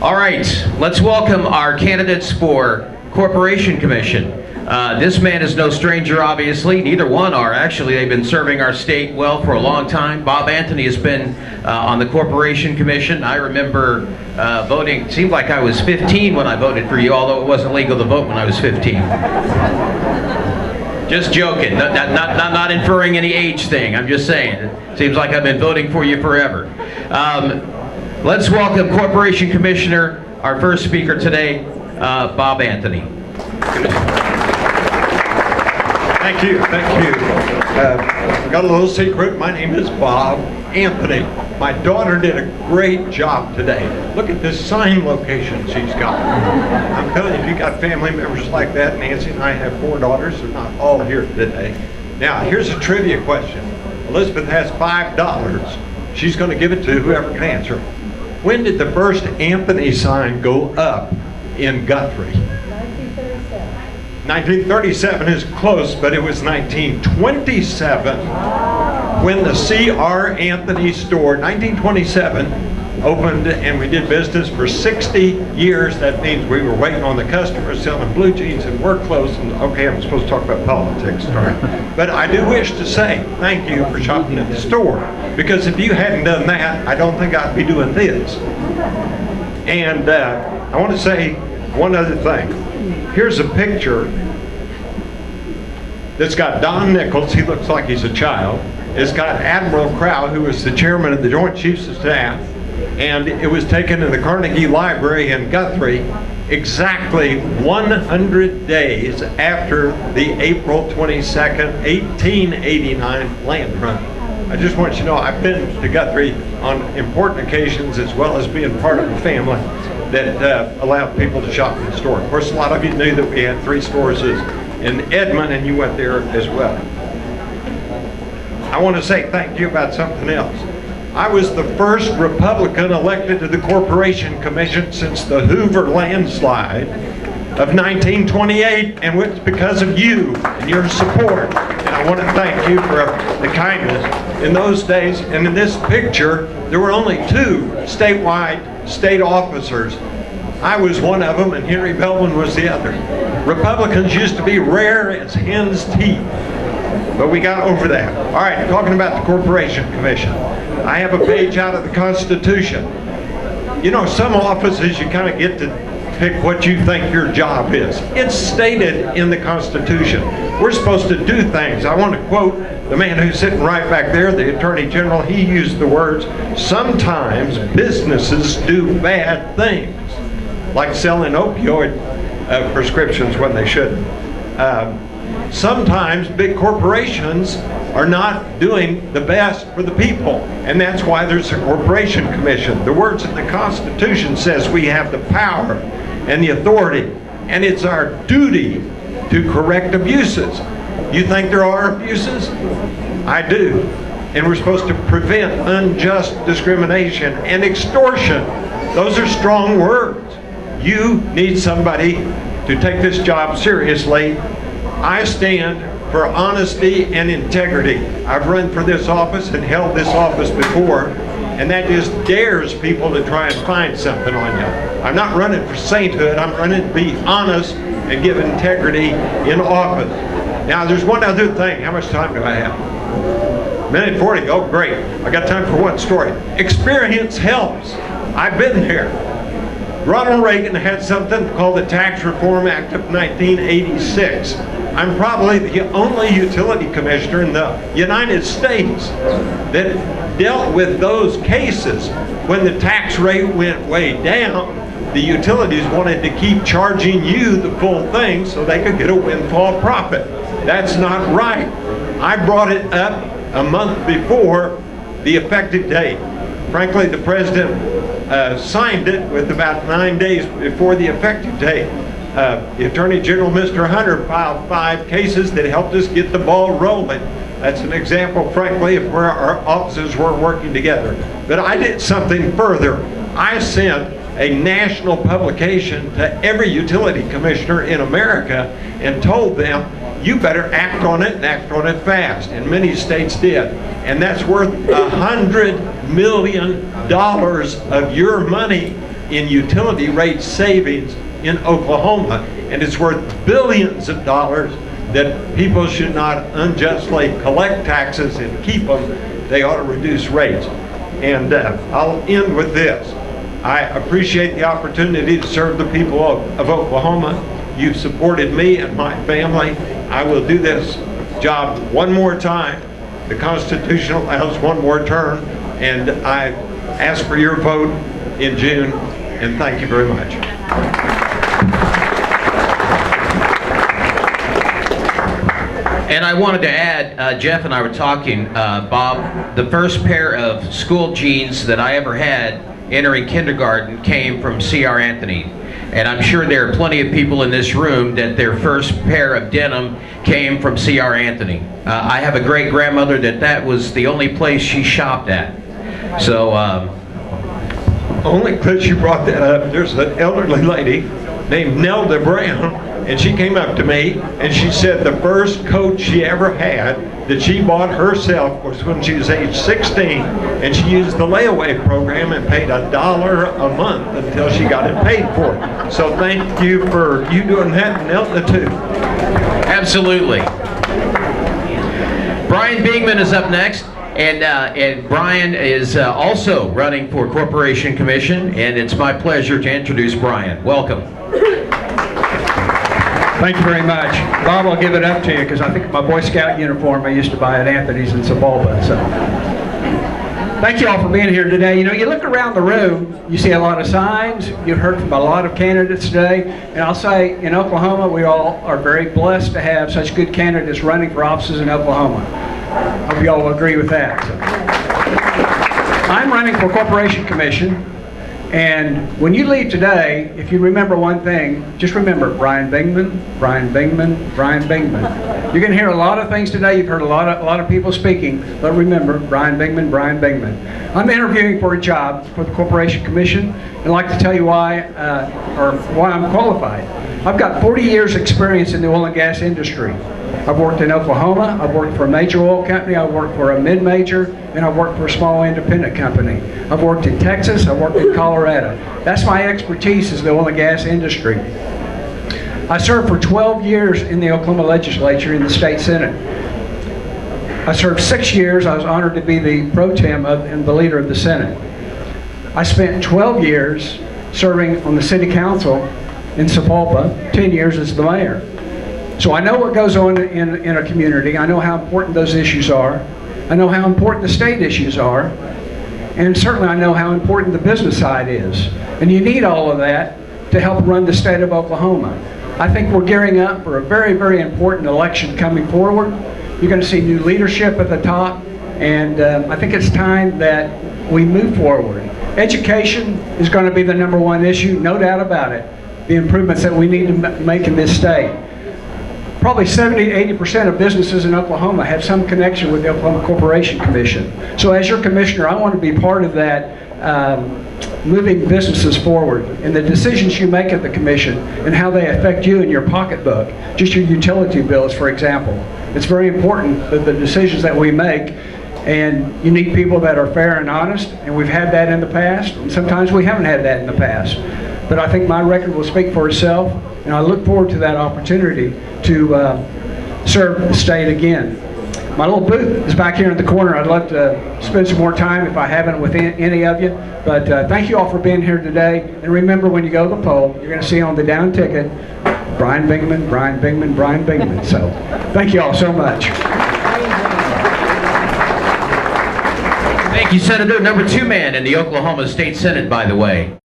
All right, let's welcome our candidates for Corporation Commission. This man is no stranger, obviously. Neither one are. Actually, they've been serving our state well for a long time. Bob Anthony has been on the Corporation Commission. I remember voting. It seemed like I was 15 when I voted for you, although it wasn't legal to vote when I was 15. Just joking. Not inferring any age thing. I'm just saying. It seems like I've been voting for you forever. Let's welcome Corporation Commissioner, our first speaker today, Bob Anthony. Thank you. Got a little secret. My name is Bob Anthony. My daughter did a great job today. Look at this sign location she's got. I'm telling you, if you got family members like that, Nancy and I have 4 daughters. They're not all here today. Now, here's a trivia question. Elizabeth has $5. She's going to give it to whoever can answer. When did the first Anthony sign go up in Guthrie? 1937 is close, but it was 1927 when the C.R. Anthony store, 1927, opened, and we did business for 60 years. That means we were waiting on the customers, selling blue jeans and work clothes. And okay, I'm supposed to talk about politics, sorry. But I do wish to say thank you for shopping at the store, because if you hadn't done that, I don't think I'd be doing this. And I want to say one other thing. Here's a picture that's got Don Nichols. He looks like he's a child. It's got Admiral Crowe, who was the chairman of the Joint Chiefs of Staff, and it was taken in the Carnegie Library in Guthrie exactly 100 days after the April 22nd, 1889 land run. I just want you to know I've been to Guthrie on important occasions, as well as being part of a family that allowed people to shop in the store. Of course, a lot of you knew that we had 3 stores in Edmond, and you went there as well. I want to say thank you about something else. I was the first Republican elected to the Corporation Commission since the Hoover landslide of 1928, and it's because of you and your support. And I want to thank you for the kindness in those days. And in this picture, there were only 2 statewide state officers. I was one of them, and Henry Bellman was the other. Republicans used to be rare as hen's teeth, but we got over that. All right, talking about the Corporation Commission. I have a page out of the Constitution. You know, some offices you kind of get to pick what you think your job is. It's stated in the Constitution. We're supposed to do things. I want to quote the man who's sitting right back there, the Attorney General. He used the words, sometimes businesses do bad things, like selling opioid prescriptions when they shouldn't. Sometimes big corporations are not doing the best for the people, and that's why there's a Corporation Commission. The words in the Constitution says we have the power and the authority, and it's our duty to correct abuses. You think there are abuses? I do. And we're supposed to prevent unjust discrimination and extortion. Those are strong words. You need somebody to take this job seriously. I stand for honesty and integrity. I've run for this office and held this office before, and that just dares people to try and find something on you. I'm not running for sainthood. I'm running to be honest and give integrity in office. Now, there's one other thing. How much time do I have? 1:40. Oh, great. I got time for one story. Experience helps. I've been there. Ronald Reagan had something called the Tax Reform Act of 1986. I'm probably the only utility commissioner in the United States that dealt with those cases when the tax rate went way down. The utilities wanted to keep charging you the full thing so they could get a windfall profit. That's not right. I brought it up a month before the effective date. Frankly, the president signed it with about 9 days before the effective date. The Attorney General, Mr. Hunter, filed 5 cases that helped us get the ball rolling. That's an example, frankly, of where our offices were working together. But I did something further. I sent a national publication to every utility commissioner in America and told them, you better act on it and act on it fast. And many states did. And that's worth $100 million of your money in utility rate savings in Oklahoma, and it's worth billions of dollars that people should not unjustly collect taxes and keep them. They ought to reduce rates. And I'll end with this. I appreciate the opportunity to serve the people of Oklahoma. You've supported me and my family. I will do this job one more time. The Constitution allows one more term, and I ask for your vote in June, and thank you very much. And I wanted to add, Jeff and I were talking, Bob, the first pair of school jeans that I ever had entering kindergarten came from C.R. Anthony. And I'm sure there are plenty of people in this room that their first pair of denim came from C.R. Anthony. I have a great grandmother that was the only place she shopped at. So, only because you brought that up, there's an elderly lady named Nelda Brown, and she came up to me and she said the first coat she ever had that she bought herself was when she was age 16, and she used the layaway program and paid $1 a month until she got it paid for. So thank you for you doing that, and Nelda too. absolutely. Brian Bingman is up next. And Brian is also running for Corporation Commission, and it's my pleasure to introduce Brian. Welcome. Thank you very much. Bob, I'll give it up to you because I think my Boy Scout uniform I used to buy at Anthony's in Sebulba. So, thank you all for being here today. You know, you look around the room, you see a lot of signs. You've heard from a lot of candidates today. And I'll say, in Oklahoma, we all are very blessed to have such good candidates running for offices in Oklahoma. I hope you all will agree with that. So, I'm running for Corporation Commission. And when you leave today, if you remember one thing, just remember Brian Bingman, Brian Bingman, Brian Bingman. You're going to hear a lot of things today. You've heard a lot of people speaking, but remember Brian Bingman, Brian Bingman. I'm interviewing for a job for the Corporation Commission, and I'd like to tell you why I'm qualified. I've got 40 years experience in the oil and gas industry. I've worked in Oklahoma, I've worked for a major oil company, I've worked for a mid-major, and I've worked for a small independent company. I've worked in Texas, I've worked in Colorado. That's my expertise, is the oil and gas industry. I served for 12 years in the Oklahoma legislature in the state senate. I served 6 years, I was honored to be the pro tem and the leader of the senate. I spent 12 years serving on the city council in Sebulba, 10 years as the mayor. So I know what goes on in a community. I know how important those issues are. I know how important the state issues are. And certainly I know how important the business side is. And you need all of that to help run the state of Oklahoma. I think we're gearing up for a very, very important election coming forward. You're going to see new leadership at the top. And I think it's time that we move forward. Education is going to be the #1 issue, no doubt about it. The improvements that we need to make in this state. Probably 70–80% of businesses in Oklahoma have some connection with the Oklahoma Corporation Commission. So as your commissioner, I want to be part of that, moving businesses forward. And the decisions you make at the commission and how they affect you in your pocketbook, just your utility bills, for example. It's very important that the decisions that we make, and you need people that are fair and honest, and we've had that in the past, and sometimes we haven't had that in the past. But I think my record will speak for itself, and I look forward to that opportunity to serve the state again. My little booth is back here in the corner. I'd love to spend some more time if I haven't with any of you. But thank you all for being here today. And remember, when you go to the poll, you're going to see on the down ticket, Brian Bingman, Brian Bingman, Brian Bingman. So thank you all so much. Thank you, Senator. #2 man in the Oklahoma State Senate, by the way.